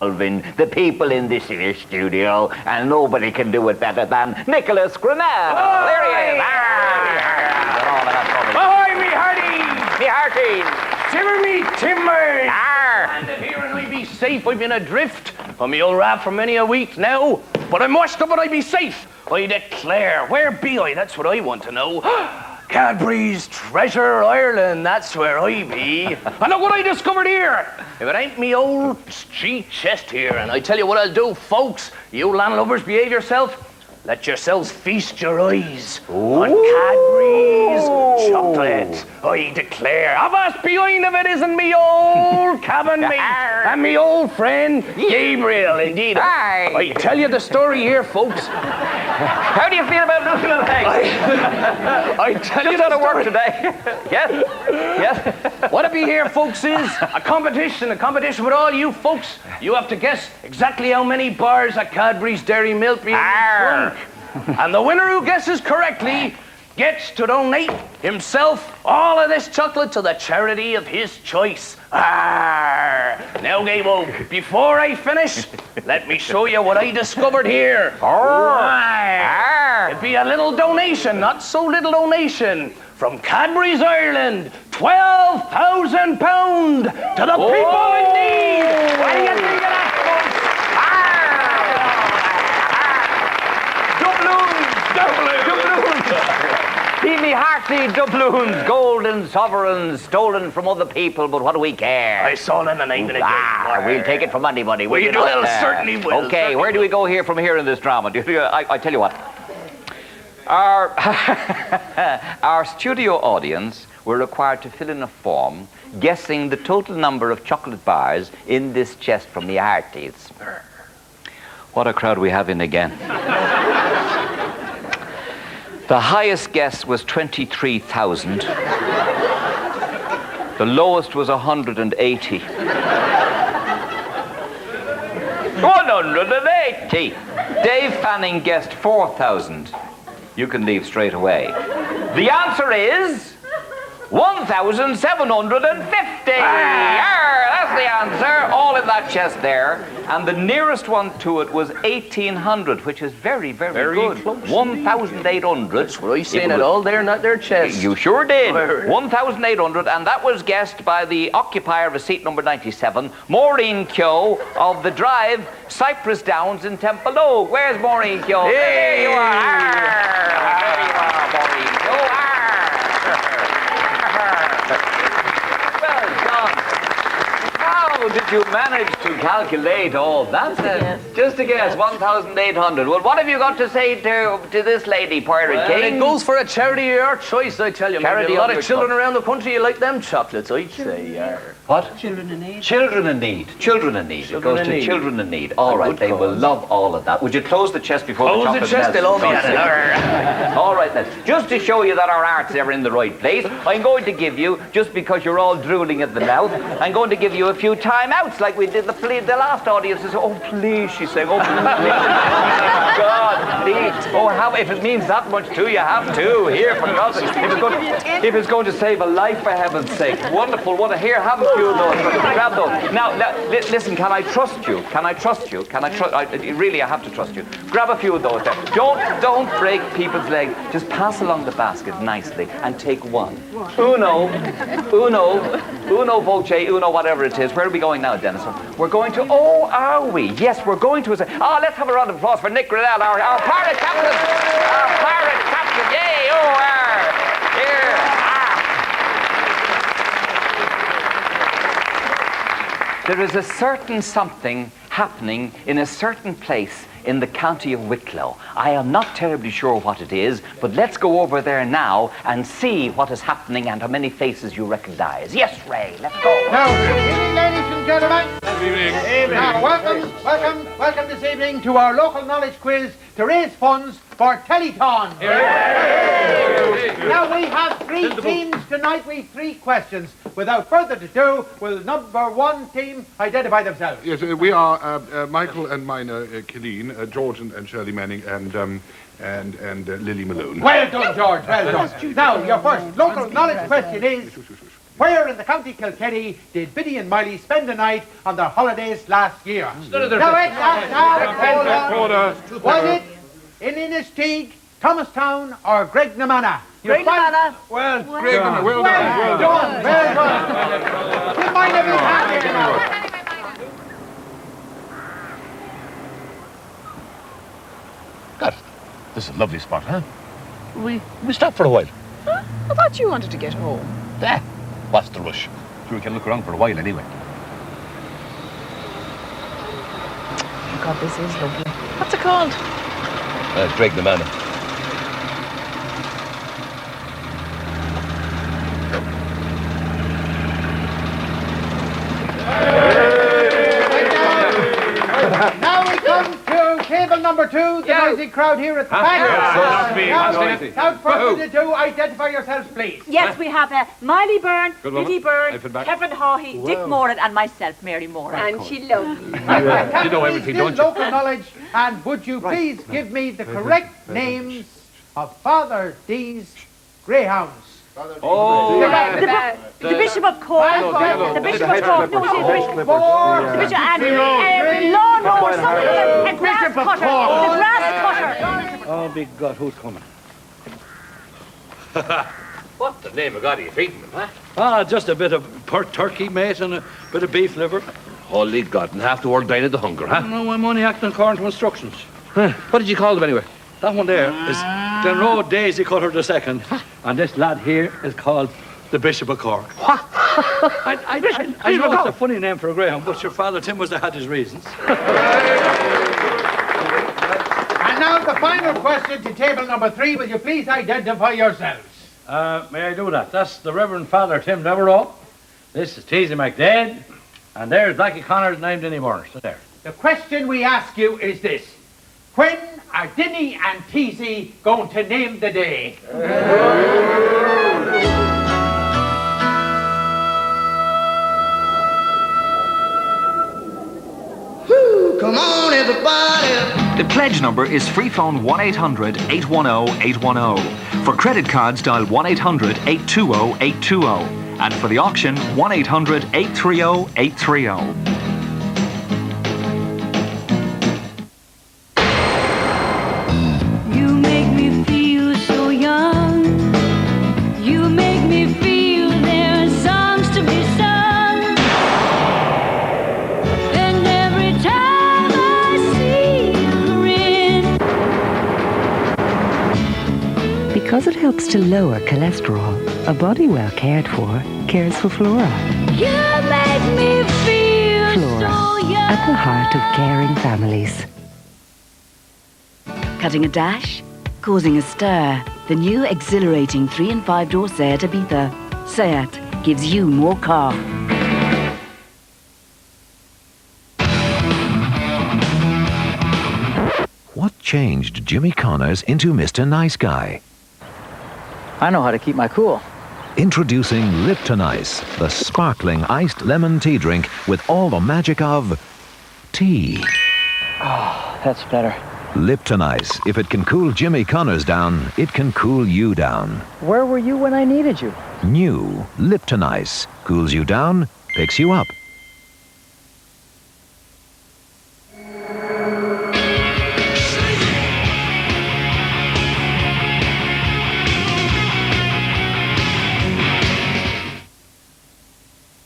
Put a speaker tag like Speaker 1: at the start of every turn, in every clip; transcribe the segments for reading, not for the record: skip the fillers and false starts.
Speaker 1: involving the people in this here studio, and nobody can do it better than Nicholas Grinnell. Oh, there he is.
Speaker 2: Ahoy, me hearty!
Speaker 1: Me hearty!
Speaker 2: Timber me timber!
Speaker 1: Arr!
Speaker 2: And if here and I be safe, I've been adrift on me old raft for many a week now, but I'm washed up and I be safe. I declare, where be I? That's what I want to know. Cadbury's Treasure Ireland, that's where I be. And look what I discovered here. If it ain't me old street chest here, and I tell you what I'll do, folks, you landlubbers, behave yourself. Let yourselves feast your eyes on Cadbury's chocolate. I declare, avast behind if it isn't me old cabin mate and me old friend Gabriel. Indeed, I tell you the story here, folks.
Speaker 1: How do you feel about losing a leg?
Speaker 2: I tell you
Speaker 1: out of work today. Yes? Yes?
Speaker 2: What it be here, folks, is a competition with all you folks. You have to guess exactly how many bars of Cadbury's Dairy Milk be in the trunk. And the winner who guesses correctly gets to donate himself all of this chocolate to the charity of his choice. Arr! Now, Gabo, before I finish, let me show you what I discovered here. It'd be a little donation, not so little donation, from Cadbury's Ireland. £12,000 to the people in need. What do you think of that, folks?
Speaker 1: See me hearty doubloons, golden sovereigns, stolen from other people, but what do we care?
Speaker 2: I saw them and ain't gonna
Speaker 1: we'll take it from anybody.
Speaker 2: We will, certainly will.
Speaker 1: Okay, where do we go here from here in this drama? I tell you what. Our, our studio audience were required to fill in a form guessing the total number of chocolate bars in this chest from the Hearties. What a crowd we have in again. The highest guess was 23,000. The lowest was 180. 180! Dave Fanning guessed 4,000. You can leave straight away. The answer is 1,750! That's the answer. All in that chest there. And the nearest one to it was 1,800, which is very, very good.
Speaker 2: Close.
Speaker 1: 1,800.
Speaker 2: That's what I saying it all there, not their chest.
Speaker 1: You sure did. 1,800, and that was guessed by the occupier of seat number 97, Maureen Keogh of the Drive, Cypress Downs in Templeogue. Where's Maureen Keogh?
Speaker 2: Hey.
Speaker 1: There you are. There you are, Maureen Keogh. Well done. How did you manage to calculate all that? Just a guess, 1,800. Well, what have you got to say to this lady, Pirate King?
Speaker 2: It goes for a charity of your choice, I tell you.
Speaker 1: Charity
Speaker 2: a lot
Speaker 1: of
Speaker 2: of children around the country, you like them chocolates, I'd say.
Speaker 1: What?
Speaker 3: Children in need.
Speaker 1: Children in need. Children in need. It goes to children in need. All right, they will love all of that. Would you close the chest before the chocolate melts?
Speaker 2: Close the chest, they'll all be at it.
Speaker 1: All right then. Just to show you that our arts are in the right place, I'm going to give you, just because you're all drooling at the mouth, I'm going to give you a few time-outs like we did the last audience. Oh, please, she's saying, oh, please. God, please. Oh, if it means that much to you, have to. Here, for God's sake. If it's going to save a life, for heaven's sake. Wonderful. Here, have a few of those. Grab those. Now, listen, can I trust you? Can I trust you? Really, I have to trust you. Grab a few of those there. Don't break people's legs. Just pass along the basket nicely and take one. Uno, voce, uno, whatever it is. Where are we going now, Dennis? We're going to, are we? Yes, we're going to, let's have a round of applause for Nick Grinnell, our pirate captain. Our pirate captain, yay, here. There is a certain something happening in a certain place in the county of Wicklow. I am not terribly sure what it is, but let's go over there now and see what is happening and how many faces you recognize. Yes, Ray, let's go.
Speaker 4: Now, good evening, ladies and gentlemen.
Speaker 5: Good evening.
Speaker 4: Now, welcome this evening to our local knowledge quiz to raise funds for Telethon. Now, we have three teams tonight. We have 3 questions. Without further ado, will number 1 team identify themselves?
Speaker 5: Yes, we are Michael and Mina Killeen, George and Shirley Manning, and Lily Malone.
Speaker 4: Well done, George. Well done. Now, your first local knowledge question is: Where in the County Kilkenny did Biddy and Miley spend the night on their holidays last year?
Speaker 5: Order.
Speaker 4: Was it in Innisteague, Thomastown, or Graignamanagh?
Speaker 3: Graignamanagh.
Speaker 5: Well done.
Speaker 4: Well done. Give mine every hand here now.
Speaker 2: God, this is a lovely spot, huh? We stop for a while.
Speaker 3: Huh? I thought you wanted to get home.
Speaker 2: What's the rush? Sure, we can look around for a while anyway.
Speaker 3: Oh God, this is lovely. What's it called?
Speaker 2: Graignamanagh.
Speaker 4: Now we come to table number 2, the noisy crowd here at the back. Without further ado, identify yourselves, please.
Speaker 6: Yes, we have Miley Byrne, Gay Byrne,
Speaker 5: Kevin
Speaker 6: Hawhey, Dick Moran, and myself, Mary Moran.
Speaker 3: And she loves me.
Speaker 5: You know everything, don't you?
Speaker 4: Local knowledge, and would you please give me the correct names of Father D's greyhounds?
Speaker 6: The Bishop of Cork, the Bishop of Cork, no, the Bishop and lawnmower, something like a grass cutter, the grass cutter.
Speaker 7: Oh, big God, who's coming?
Speaker 2: What the name of God are you feeding them, huh?
Speaker 7: Ah, just a bit of pork turkey, mate, and a bit of beef liver.
Speaker 2: Holy God, and half the world dying of the hunger, huh?
Speaker 7: No, I'm only acting according to instructions.
Speaker 2: What did you call them anyway?
Speaker 7: That one there is Glenroe Daisy Cutter II, and this lad here is called the Bishop of Cork. What? I know it's a funny name for a greyhound, but your father Tim must have had his reasons.
Speaker 4: And now the final question to table number 3. Will you please identify yourselves?
Speaker 7: May I do that? That's the Reverend Father Tim Devereux. This is Teasy McDade, and there's Blackie Connors named anymore. So there.
Speaker 4: The question we ask you is this. When are Dinny and Teasy going to name the day?
Speaker 8: Come on, everybody.
Speaker 9: The pledge number is free phone 1-800-810-810. For credit cards, dial 1-800-820-820. And for the auction, 1-800-830-830.
Speaker 10: Because it helps to lower cholesterol, a body well cared for cares for Flora.
Speaker 11: You make me feel
Speaker 10: Flora,
Speaker 11: so young.
Speaker 10: at the heart of caring families.
Speaker 12: Cutting a dash? Causing a stir. The new exhilarating 3- and 5-door Seat Ibiza. Seat gives you more car.
Speaker 13: What changed Jimmy Connors into Mr. Nice Guy?
Speaker 14: I know how to keep my cool.
Speaker 13: Introducing Lipton Ice, the sparkling iced lemon tea drink with all the magic of tea.
Speaker 14: Oh, that's better.
Speaker 13: Lipton Ice, if it can cool Jimmy Connors down, it can cool you down.
Speaker 14: Where were you when I needed you?
Speaker 13: New Lipton Ice, cools you down, picks you up.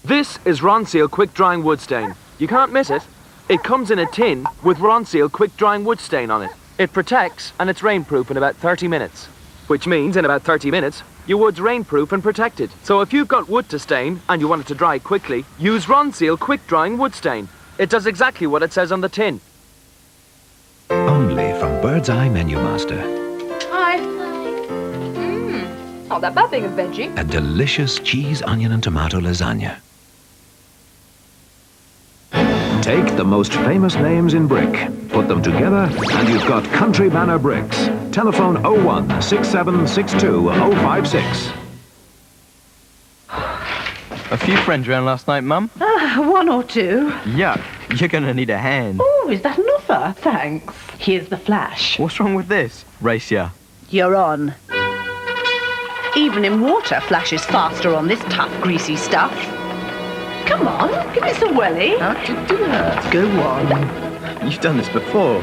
Speaker 15: This is Ronseal Quick Drying Wood Stain. You can't miss it. It comes in a tin with Ronseal Quick Drying Wood Stain on it. It protects and it's rainproof in about 30 minutes. Which means in about 30 minutes, your wood's rainproof and protected. So if you've got wood to stain and you want it to dry quickly, use Ronseal Quick Drying Wood Stain. It does exactly what it says on the tin.
Speaker 13: Only from Bird's Eye Menu Master.
Speaker 3: Hi. Not that bad being a veggie.
Speaker 13: A delicious cheese, onion and tomato lasagna. Take the most famous names in brick, put them together, and you've got Country Manor Bricks. Telephone 01-6762-056.
Speaker 16: A few friends round last night, Mum.
Speaker 17: One or two.
Speaker 16: Yuck, you're gonna need a hand.
Speaker 17: Oh, is that an offer? Thanks. Here's the flash.
Speaker 16: What's wrong with this? Race ya.
Speaker 17: You're on. Even in water, Flash is faster on this tough, greasy stuff. Come on, give me some welly.
Speaker 16: How'd you do that?
Speaker 17: Go on.
Speaker 16: You've done this before.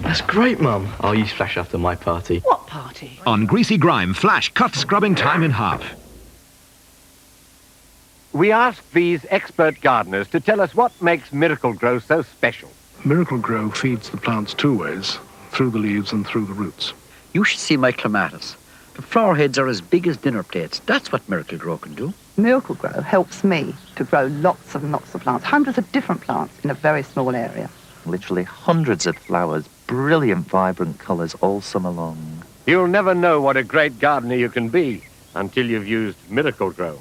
Speaker 16: That's great, Mum. I'll use Flash after my party.
Speaker 17: What party?
Speaker 13: On Greasy Grime, Flash cut scrubbing time in half.
Speaker 18: We asked these expert gardeners to tell us what makes Miracle Grow so special.
Speaker 5: Miracle Grow feeds the plants two ways, through the leaves and through the roots.
Speaker 14: You should see my clematis. The flower heads are as big as dinner plates. That's what Miracle Grow can do.
Speaker 19: Miracle Grow helps me to grow lots and lots of plants, hundreds of different plants in a very small area.
Speaker 20: Literally hundreds of flowers, brilliant, vibrant colours all summer long.
Speaker 18: You'll never know what a great gardener you can be until you've used Miracle Grow.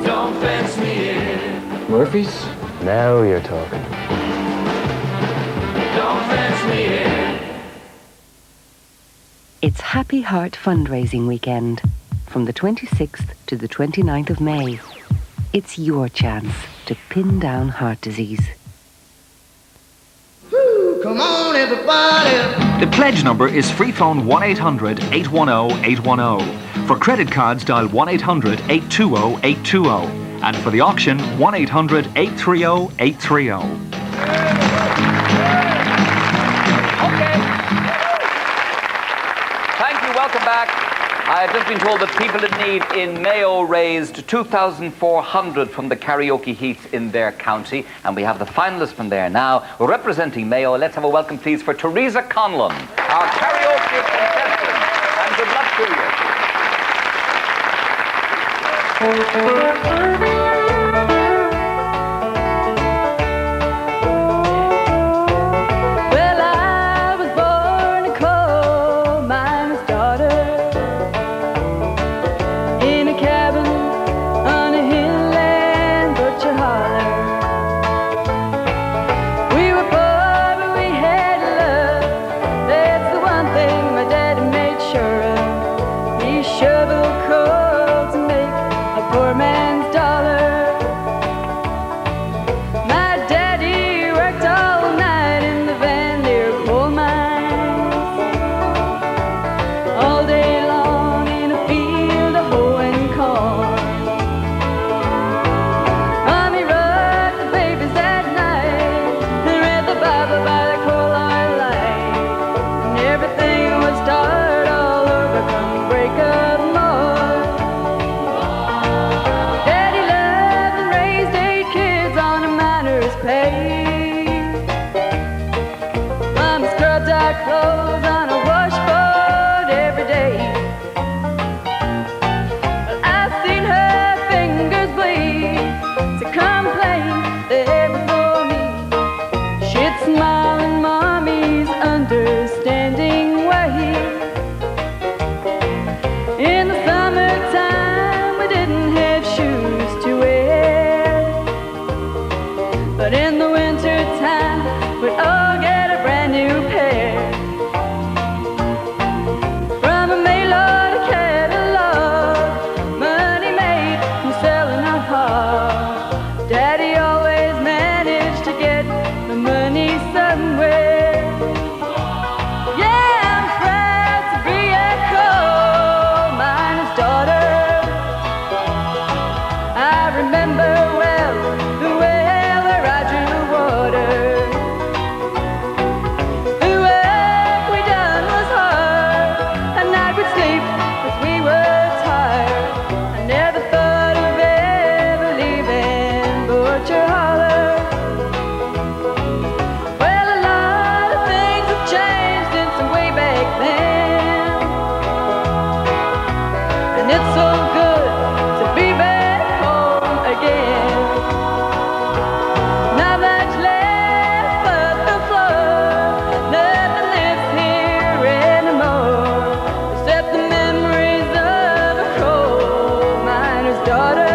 Speaker 2: Don't fence me in.
Speaker 15: Murphy's? Now you're talking.
Speaker 2: Don't fence me in.
Speaker 10: It's Happy Heart fundraising weekend from the 26th to the 29th of May. It's your chance to pin down heart disease.
Speaker 8: Come on, everybody.
Speaker 9: The pledge number is free phone 1-800-810-810. For credit cards, dial 1-800-820-820. And for the auction, 1-800-830-830.
Speaker 1: Thank you, welcome back. I've just been told that people in need in Mayo raised 2,400 from the karaoke heats in their county, and we have the finalists from there now. Representing Mayo, let's have a welcome, please, for Theresa Conlon, our karaoke contestant, and good luck to you.
Speaker 11: Well, I was born a coal miner's daughter in a cabin on a hill in Butcher Holler. We were poor, but we had love. That's the one thing my daddy made sure of. He shoveled coal to make a poor man's dollar. My daddy worked all night in the Van Leer coal mines, all day long in a field of hoeing corn. Mommy rocked the babies at night and read the Bible by the coal oil light, and everything would start all over come break of morn. Daddy loved and raised 8 kids on a miner's pay. Mama scrubbed our clothes on a washboard every day. Well, I've seen her fingers bleed to complain there before me. She'd smile in Mommy's understanding way. In the summertime, we didn't have shoes to wear, but in the wintertime, we'd all get a brand new pair. From a mail-order catalog, money made from selling our heart. Daddy always managed to get the money somewhere. Yeah, I'm proud to be a coal miner's daughter. I remember well the well where I drew water. The work we done was hard. At night we'd sleep 'cause we were tired. I never thought of ever leaving Butcher Holler. Well, a lot of things have changed since way back then, and it's so good to be back home again. Not much left but the floor. Nothing lives here anymore except the memories of a coal miner's daughter.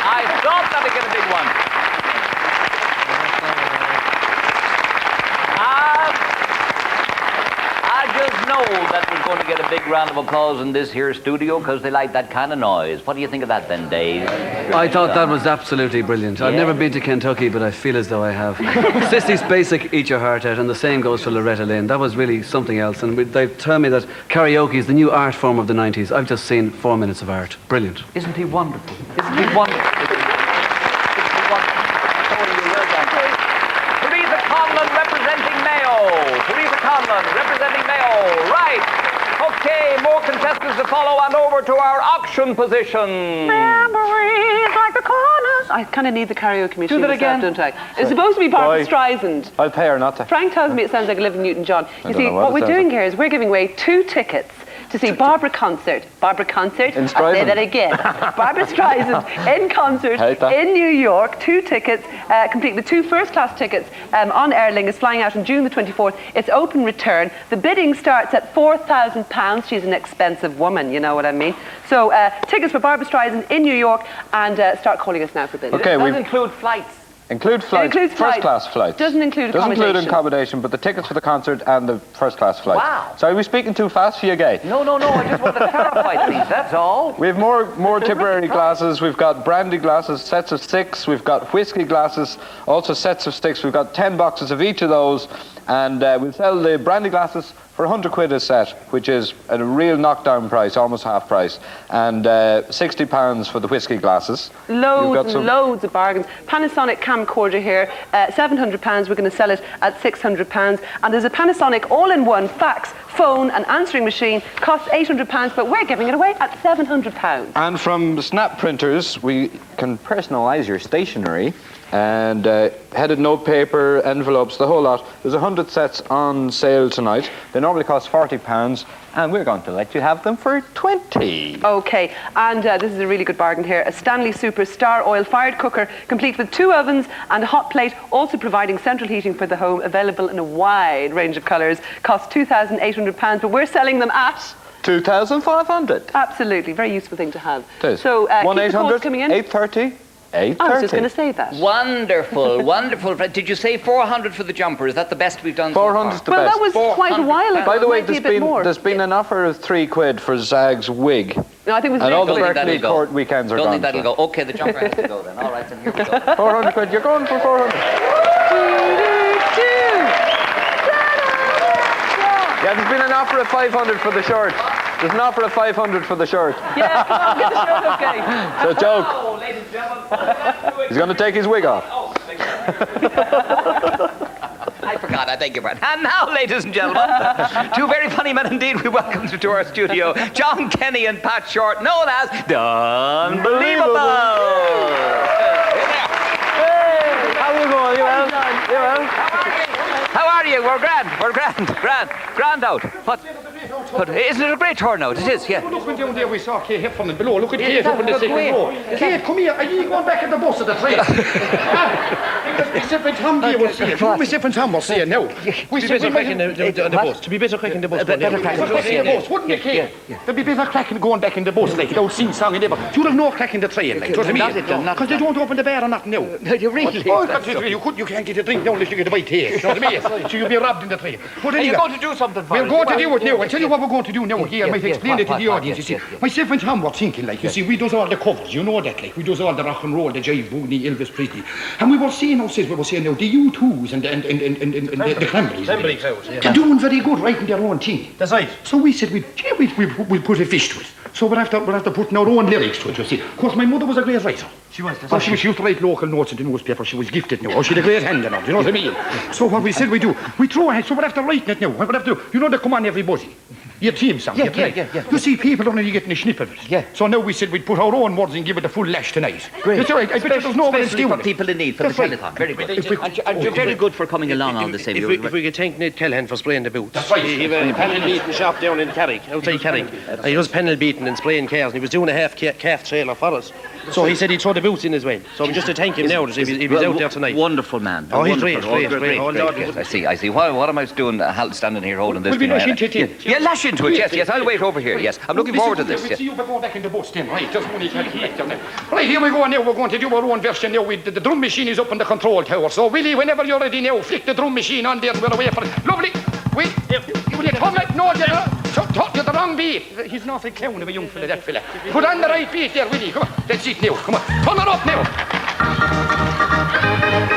Speaker 1: I thought that'd get a big one. that was going to get a big round of applause in this here studio because they like that kind of noise. What do you think of that then, Dave?
Speaker 21: I thought that was absolutely brilliant. I've never been to Kentucky, but I feel as though I have. Sissy's Basic, Eat Your Heart Out, and the same goes for Loretta Lynn. That was really something else. And they tell me that karaoke is the new art form of the 90s. I've just seen 4 minutes of art. Brilliant.
Speaker 1: Isn't he wonderful? Isn't he wonderful? Theresa Conlon representing Mayo. Right. Okay, more contestants to follow and over to our auction position.
Speaker 22: Memories like the corners. I kind of need the karaoke machine.
Speaker 1: Do that again.
Speaker 22: Don't I? It's supposed to be Barbara Streisand.
Speaker 16: I'll pay her not to.
Speaker 22: Frank tells me it sounds like Olivia Newton-John. You see, what we're doing here is we're giving away 2 tickets to see Barbara concert. Barbara concert. I'll say that again. Barbara Streisand in concert in New York. 2 tickets, complete with 2 first-class tickets on Aer Lingus, flying out on June the 24th. It's open return. The bidding starts at £4,000. She's an expensive woman, you know what I mean. So tickets for Barbara Streisand in New York, and start calling us now for bidding.
Speaker 1: Okay, does include flights.
Speaker 16: Include flights, first-class flights.
Speaker 22: Doesn't include accommodation.
Speaker 16: Doesn't include accommodation, but the tickets for the concert and the first-class flights.
Speaker 1: Wow.
Speaker 16: So are we speaking too fast for you, Gay?
Speaker 1: No, I just want to clarify things, that's all.
Speaker 16: We have more Tipperary glasses. We've got brandy glasses, sets of 6. We've got whiskey glasses, also sets of 6. We've got 10 boxes of each of those. And we'll sell the brandy glasses for £100 a set, which is a real knockdown price, almost half price. And £60 for the whiskey glasses.
Speaker 22: Loads of bargains. Panasonic camcorder here, £700. We're going to sell it at £600. And there's a Panasonic all-in-one fax, phone and answering machine, costs £800, but we're giving it away at £700.
Speaker 16: And from Snap Printers, we can personalise your stationery. And headed notepaper, envelopes, the whole lot. There's 100 sets on sale tonight. They normally cost £40, and we're going to let you have them for 20.
Speaker 22: Okay, and this is a really good bargain here. A Stanley Super Star Oil-fired cooker, complete with 2 ovens and a hot plate, also providing central heating for the home, available in a wide range of colours. Costs £2,800, but we're selling them at...
Speaker 16: 2,500.
Speaker 22: Absolutely, very useful thing to have.
Speaker 16: It is.
Speaker 22: So,
Speaker 16: 1-800-830.
Speaker 22: I was just going to say that.
Speaker 1: Wonderful, wonderful. Did you say 400 for the jumper? Is that the best we've done
Speaker 16: 400 is the
Speaker 22: well,
Speaker 16: best.
Speaker 22: Well, that was quite a while ago.
Speaker 16: By the way, there's been an offer of £3 for Zag's wig.
Speaker 22: No, I think it was
Speaker 16: and all the Berkeley Court weekends are gone.
Speaker 1: Don't think that'll go. Okay, the jumper has to go then. All right, then here we go.
Speaker 16: £400. You're going for 400. Yeah, there's been an offer of 500 for the shirt. There's an offer of 500 for the shirt.
Speaker 22: Yeah, come on, get the shirt, okay.
Speaker 16: It's a joke.
Speaker 1: Oh, ladies and gentlemen.
Speaker 16: He's going to take his wig off.
Speaker 1: I forgot, I beg your pardon. And now, ladies and gentlemen, 2 very funny men indeed, we welcome to our studio, John Kenny and Pat Short, known as The Unbelievable.
Speaker 16: Hey, how are you going? You well? You well?
Speaker 1: How are you? We're grand out. But isn't it a great turnout? It is, yeah.
Speaker 4: Look down there, we saw Kate Heffernan below. Look at Kate up in the second row. Kate, come here. Are you going back in the bus or the train? Myself and Tom here will see it. Myself and Tom will see it now.
Speaker 2: We should be better cracking the bus. To be better cracking the bus.
Speaker 4: Better cracking the bus, wouldn't it, Kate? There'd be better cracking going back in the bus, like, without sing-song and ever. You'd have no cracking the train, like, do you know what I mean? Because they don't open the bar or nothing now.
Speaker 1: You really?
Speaker 4: You can't get a drink now unless you get a bite here. You know what I mean? So you'll be robbed in the train.
Speaker 1: Are you going to do something for us?
Speaker 4: We're going to do it now. I'll tell you what we're going to do now. Here, I might explain it to the audience, you see. Myself and Tom were thinking, like, you see, we does all the covers, you know that, like, we does all the rock and roll, the jive, boogie, Elvis Presley. And we were seeing now, the U2s and the Cranberries. They're doing very good, writing their own thing.
Speaker 2: That's right.
Speaker 4: So we said, we'll put a fish to it. So we're after putting our own lyrics to it, you see. Of course, my mother was a great writer.
Speaker 2: She was.
Speaker 4: She used to write local notes in the newspaper. She was gifted now. She had a great hand in it, you know what I mean? So what we said we do, we throw ahead, so we're after writing it now. What we have to do, you know, they come on everybody. Your team song.
Speaker 1: Yeah.
Speaker 4: You see, people don't really getting a snip of it.
Speaker 1: Yeah.
Speaker 4: So now we said we'd put our own words and give it a full lash tonight.
Speaker 1: Great.
Speaker 4: It's all right. I bet there's no one else doing
Speaker 1: for people in need for the telethon. Very good. And you're very good for coming along on the same.
Speaker 2: If we could thank Need Telethon for spraying the boots.
Speaker 4: That's right.
Speaker 2: He had a panel beating shop down in Carrick, outside Carrick. He was panel beating and spraying cars, and he was doing a half calf trailer for us. So he said he'd throw the boots in his way. So I'm just to thank him now to see if he's out there tonight.
Speaker 1: Wonderful man.
Speaker 2: Oh, he's great.
Speaker 1: I see. What am I doing standing here holding this?
Speaker 4: We'll be lashing to it.
Speaker 1: Yeah, lash into it, yes. I'll wait over here, yes. I'm looking forward to this.
Speaker 4: We'll see you going back in the bus then, right? Just when you can hear it. Right, here we go now. We're going to do our own version now. The drum machine is up in the control tower. So, Willie, whenever you're ready now, flick the drum machine on there. We're away for it. Lovely. Wait. Will you come like no, You're the wrong beat. He's an awful clown of a young fella, that fella. Put on the right beat there, will you? Come on, let's see it now. Come on, turn it up now.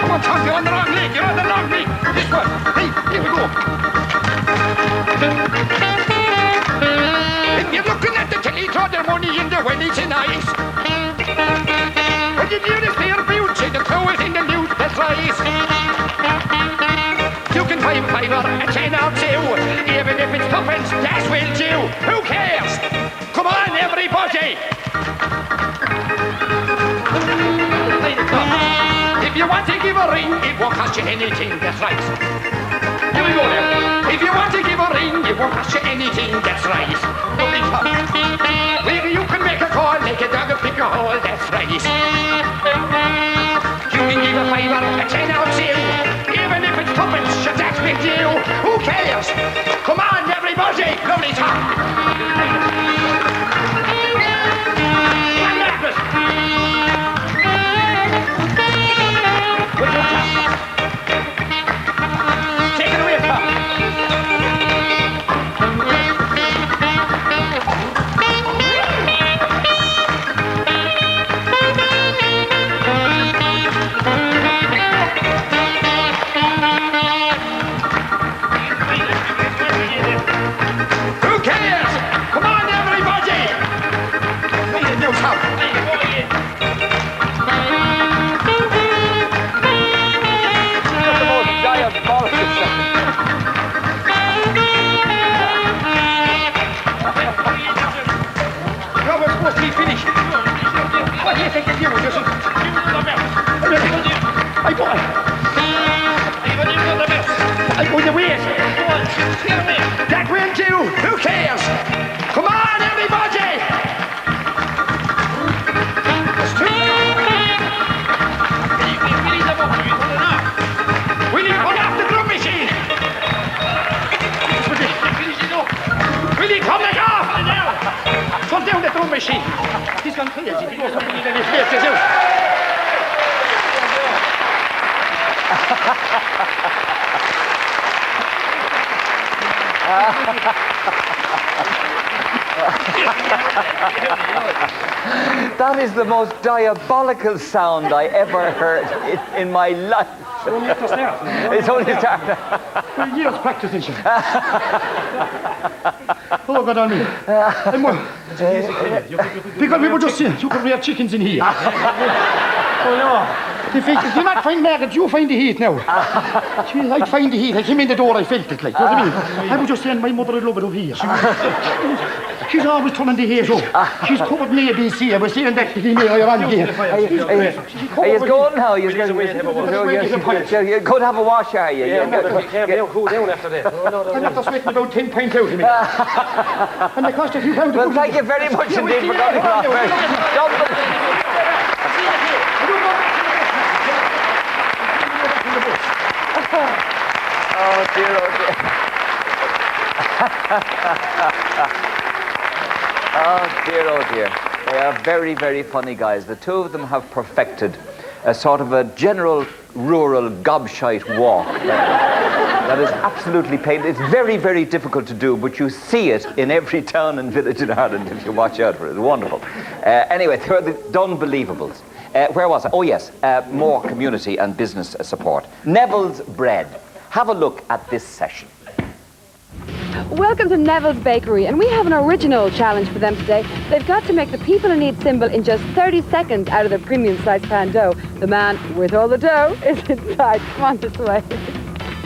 Speaker 4: Come on, Tom, you're on the wrong leg. You're on the wrong leg. This one. Hey, here we go. If you're looking at the telly, throw their money in there when it's in ice. When you hear this beer beauty, the throw it in the news, that's right. You can find five or a 10 or 2, even if it's tuppence, that will do. Who cares? Come on, everybody! If you want to give a ring, it won't cost you anything, that's right. Here we go now. If you want to give a ring, it won't cost you anything, that's right. Lovely top. Well, you can make a call, make a dog a pick a hole, that's right. You can give a 5 or a 10 or 2, even if it's tuppence, that will do. Who cares? Come on, everybody! Lovely top. Take it away, Tom. Who cares? Come on, everybody! Make it new, Tom. Supposed to be finished. What do you think of you, Joseph? I go the way. That will do. Who cares? Come on, everybody! We need to pull off the drum machine. Will you come back off? Turn down the drum machine. He's gone crazy. He knows something in his face to do.
Speaker 1: That is the most diabolical sound I ever heard in my life.
Speaker 4: It's only at the start.
Speaker 1: It's only started.
Speaker 4: For years practicing, sir. Oh, God on me. Because we were just saying, you could rear chickens in here. Oh, no. If you not find maggots, you find the heat now. I'd find the heat. I came in the door, I felt it, like. You know what I mean? I was just saying, my mother would love it over here. She's always turning the heat up. She's covered in ABC. I was saying that to me earlier on here.
Speaker 1: Are you going now? You could have a wash, are you?
Speaker 4: They'll cool down after that. I'm after sweating about 10 pints out of me. And they cost a few pounds.
Speaker 1: Well, thank you very much indeed for coming along. Oh dear, oh dear. Oh dear, oh dear. They are very, very funny guys. The two of them have perfected a sort of a general rural gobshite walk. That is absolutely painful. It's very, very difficult to do, but you see it in every town and village in Ireland if you watch out for it. It's wonderful. Anyway, they're the Dunbelievables. Where was I? Oh yes, more community and business support. Neville's Bread. Have a look at this session.
Speaker 6: Welcome to Neville's Bakery, and we have an original challenge for them today. They've got to make the People in Need symbol in just 30 seconds out of their premium sliced pan dough. The man with all the dough is inside. Come on this way.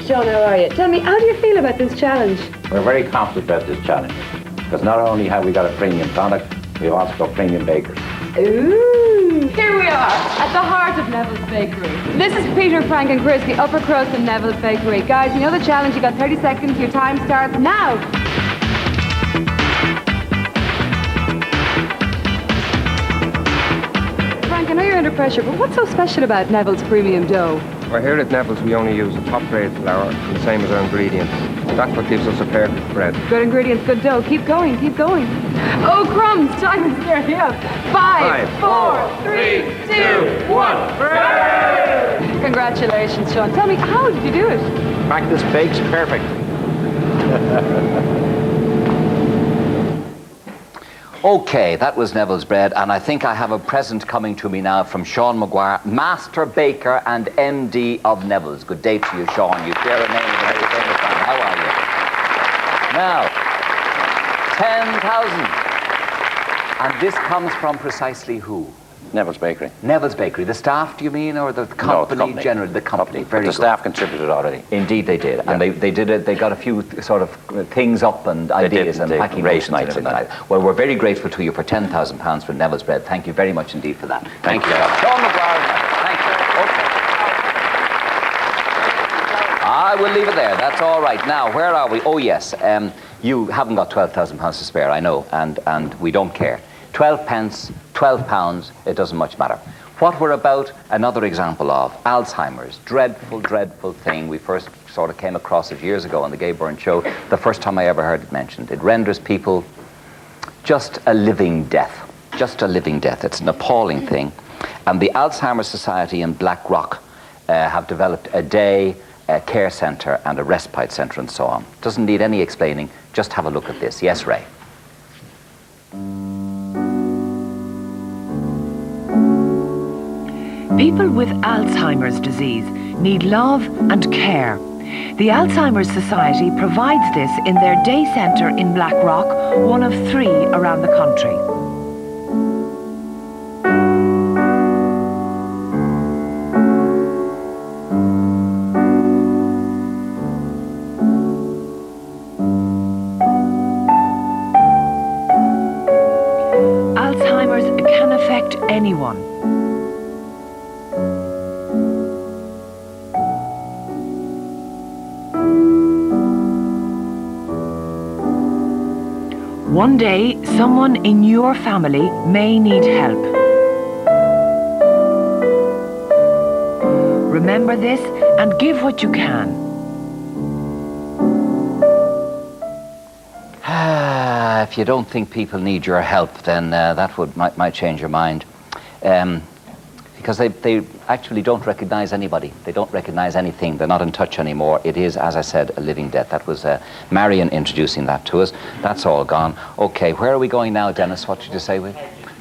Speaker 6: Sean, how are you? Tell me, how do you feel about this challenge?
Speaker 7: We're very confident about this challenge, because not only have we got a premium product, we've also got premium bakers.
Speaker 6: Ooh! Here we are, at the heart of Neville's Bakery. This is Peter, Frank and Chris, the upper crust in Neville's Bakery. Guys, you know the challenge, you got 30 seconds, your time starts now. Frank, I know you're under pressure, but what's so special about Neville's premium dough?
Speaker 23: Well, here at Neville's we only use a top-grade flour, and the same as our ingredients. That's what gives us a perfect bread.
Speaker 6: Good ingredients, good dough. Keep going, keep going. Oh, crumbs, time is nearly up. 5, 4, 3, 2, 1. Bread! Congratulations, Sean. Tell me, how did you do it?
Speaker 7: Practice bakes perfect.
Speaker 1: Okay, that was Neville's Bread, and I think I have a present coming to me now from Sean Maguire, Master Baker and MD of Neville's. Good day to you, Sean. You share a name with a very famous man. How are you? Now, 10,000. And this comes from precisely who?
Speaker 7: Neville's Bakery.
Speaker 1: Neville's Bakery. The staff, do you mean, or the company?
Speaker 7: No, the company.
Speaker 1: Generally, the company. Very
Speaker 7: the
Speaker 1: good.
Speaker 7: staff contributed already.
Speaker 1: Indeed they did. And they did it, they got a few sort of things up and ideas and packing
Speaker 7: race
Speaker 1: nights and everything like that. Well, we're very grateful to you for £10,000 for Neville's Bread. Thank you very much indeed for that. Thank you. Sean McGuire. Thank you. Okay. I will leave it there. That's all right. Now, where are we? Oh, yes. You haven't got £12,000 to spare, I know, and we don't care. 12 pence, 12 pounds, it doesn't much matter. What we're about, another example of Alzheimer's. Dreadful, dreadful thing. We first sort of came across it years ago on the Gay Byrne show. The first time I ever heard it mentioned. It renders people just a living death. Just a living death. It's an appalling thing. And the Alzheimer's Society in Blackrock have developed a day, a care centre and a respite centre and so on. Doesn't need any explaining. Just have a look at this. Yes, Ray.
Speaker 10: People with Alzheimer's disease need love and care. The Alzheimer's Society provides this in their day centre in Blackrock, one of 3 around the country. Alzheimer's can affect anyone. One day, someone in your family may need help. Remember this and give what you can.
Speaker 1: If you don't think people need your help, then that might change your mind. Because they actually don't recognise anybody. They don't recognise anything. They're not in touch anymore. It is, as I said, a living death. That was Marion introducing that to us. That's all gone. Okay, where are we going now, Dennis? What did you say?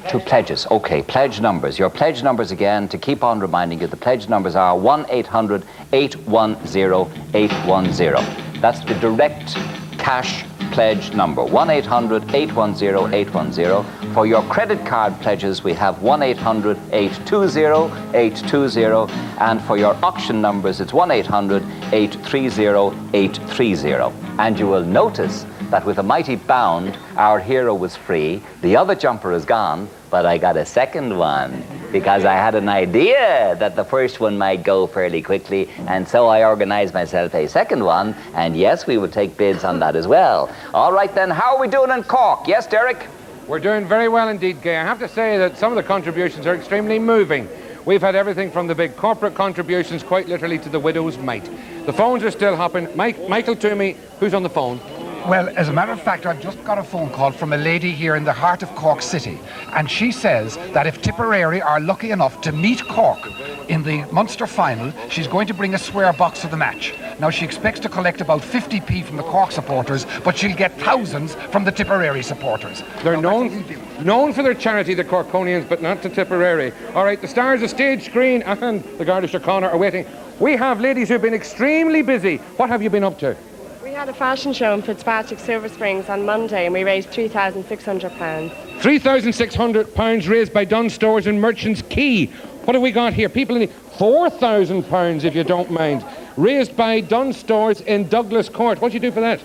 Speaker 1: To pledges. Okay, pledge numbers. Your pledge numbers again, to keep on reminding you, the pledge numbers are 1-800-810-810. That's the direct cash pledge number, 1-800-810-810. For your credit card pledges, we have 1-800-820-820. And for your auction numbers, it's 1-800-830-830. And you will notice that with a mighty bound, our hero was free. The other jumper is gone, but I got a second one because I had an idea that the first one might go fairly quickly, and so I organized myself a second one, and yes, we would take bids on that as well. All right then, how are we doing in Cork? Yes, Derek?
Speaker 3: We're doing very well indeed, Gay. I have to say that some of the contributions are extremely moving. We've had everything from the big corporate contributions quite literally to the widow's mite. The phones are still hopping. Michael Toomey, who's on the phone?
Speaker 4: Well, as a matter of fact, I've just got a phone call from a lady here in the heart of Cork City, and she says that if Tipperary are lucky enough to meet Cork in the Munster final, she's going to bring a swear box to the match. Now, she expects to collect about 50p from the Cork supporters, but she'll get thousands from the Tipperary supporters.
Speaker 3: They're known for their charity, the Corkonians, but not to Tipperary. All right, the stars of Stage Screen and the Garda Síochána are waiting. We have ladies who've been extremely busy. What have you been up to?
Speaker 12: We had a fashion show in Fitzpatrick, Silver Springs on Monday, and we raised £3,600.
Speaker 3: £3,600 raised by Dunn Stores and Merchants Quay. What have we got here? People in £4,000, if you don't mind, raised by Dunn Stores in Douglas Court. What do you do for that?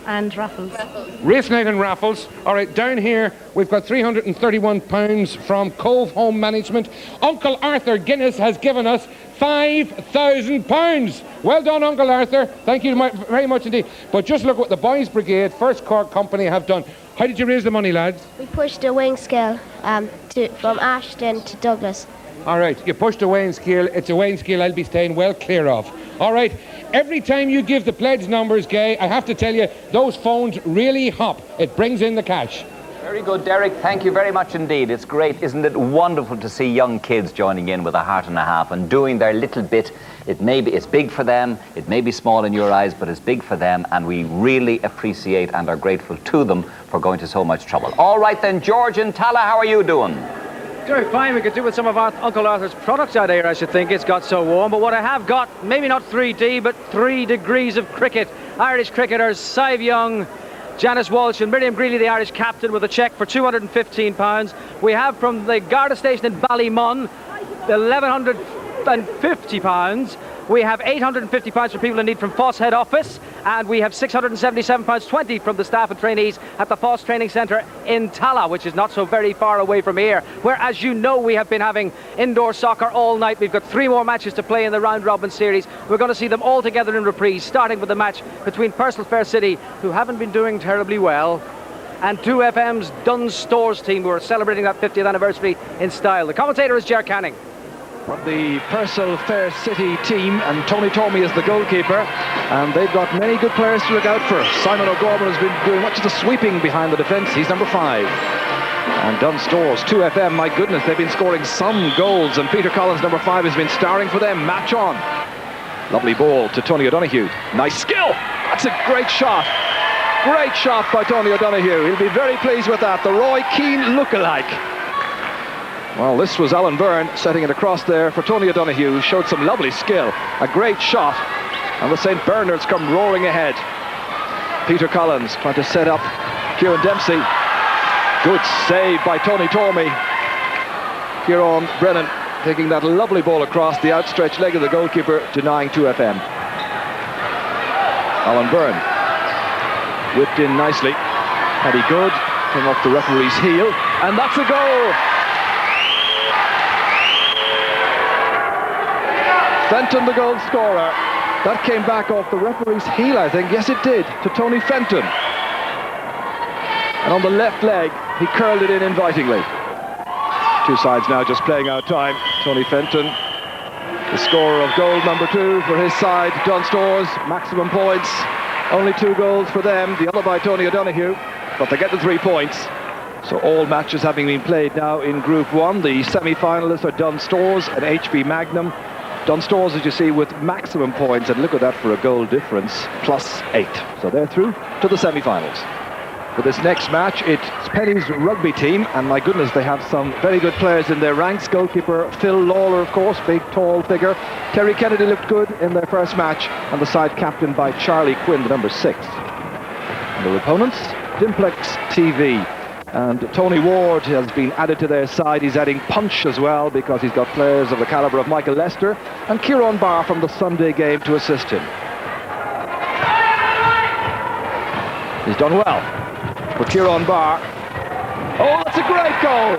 Speaker 12: And raffles.
Speaker 3: Race night and raffles. All right, down here we've got £331 from Cove Home Management. Uncle Arthur Guinness has given us £5,000. Well done, Uncle Arthur. Thank you very much indeed. But just look what the Boys Brigade, First Cork Company, have done. How did you raise the money, lads?
Speaker 17: We pushed a weighing scale from Ashton to Douglas.
Speaker 3: All right, you pushed a weighing scale. It's a weighing scale I'll be staying well clear of. All right, every time you give the pledge numbers, Gay, I have to tell you, those phones really hop. It brings in the cash.
Speaker 1: Very good, Derek. Thank you very much indeed. It's great. Isn't it wonderful to see young kids joining in with a heart and a half and doing their little bit. It's big for them, it may be small in your eyes, but it's big for them, and we really appreciate and are grateful to them for going to so much trouble. All right then, George and Tala, how are you doing?
Speaker 5: Doing fine. We could do with some of Uncle Arthur's products out here, I should think. It's got so warm. But what I have got, maybe not 3D, but 3 degrees of cricket. Irish cricketers, Sive Young, Janice Walsh and Miriam Greeley, the Irish captain, with a cheque for £215. We have from the Garda station in Ballymun, £1,150. We have £850 for people in need from Foss head office, and we have £677.20 from the staff and trainees at the Foss Training Centre in Tala, which is not so very far away from here, where, as you know, we have been having indoor soccer all night. We've got 3 more matches to play in the round-robin series. We're going to see them all together in reprise, starting with the match between Purcell Fair City, who haven't been doing terribly well, and 2FM's Dunnes Stores team, who are celebrating that 50th anniversary in style. The commentator is Ger Canning.
Speaker 13: From the Purcell Fair City team, and Tony Tormey is the goalkeeper, and they've got many good players to look out for. Simon O'Gorman has been doing much of the sweeping behind the defence. He's number 5. And Dunnes Stores, 2FM, my goodness, they've been scoring some goals, and Peter Collins, number 5, has been starring for them. Match on. Lovely ball to Tony O'Donoghue. Nice skill. That's a great shot. Great shot by Tony O'Donoghue. He'll be very pleased with that. The Roy Keane look-alike. Well, this was Alan Byrne setting it across there for Tony O'Donoghue, who showed some lovely skill. A great shot, and the St. Bernards come roaring ahead. Peter Collins trying to set up Kieran Dempsey. Good save by Tony Tormey. Kieran Brennan taking that lovely ball across the outstretched leg of the goalkeeper, denying 2FM. Alan Byrne whipped in nicely. Paddy Good came off the referee's heel, and that's a goal. Fenton, the goal scorer. That came back off the referee's heel, I think. Yes, it did, to Tony Fenton. And on the left leg, he curled it in invitingly. 2 sides now just playing out time. Tony Fenton, the scorer of goal number 2 for his side. Dunnes Stores, maximum points. Only 2 goals for them, the other by Tony O'Donoghue. But they get the 3 points. So all matches having been played now in Group 1. The semi-finalists are Dunnes Stores and HB Magnum. Dunnes Stores, as you see, with maximum points, and look at that for a goal difference, +8. So they're through to the semi-finals. For this next match, it's Penny's rugby team, and my goodness, they have some very good players in their ranks. Goalkeeper Phil Lawler, of course, big, tall figure. Terry Kennedy looked good in their first match, and the side captained by Charlie Quinn, the number 6. And their opponents, Dimplex TV. And Tony Ward has been added to their side. He's adding punch as well, because he's got players of the calibre of Michael Lester and Kieran Barr from the Sunday game to assist him. He's done well for Kieran Barr. Oh, that's a great goal!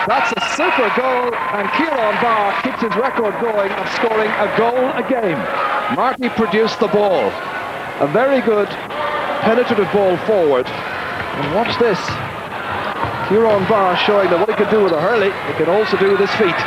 Speaker 13: That's a super goal, and Kieran Barr keeps his record going of scoring a goal a game. Marty produced the ball. A very good penetrative ball forward. And watch this. Kieran Barr showing that what he can do with a hurley, he can also do with his feet.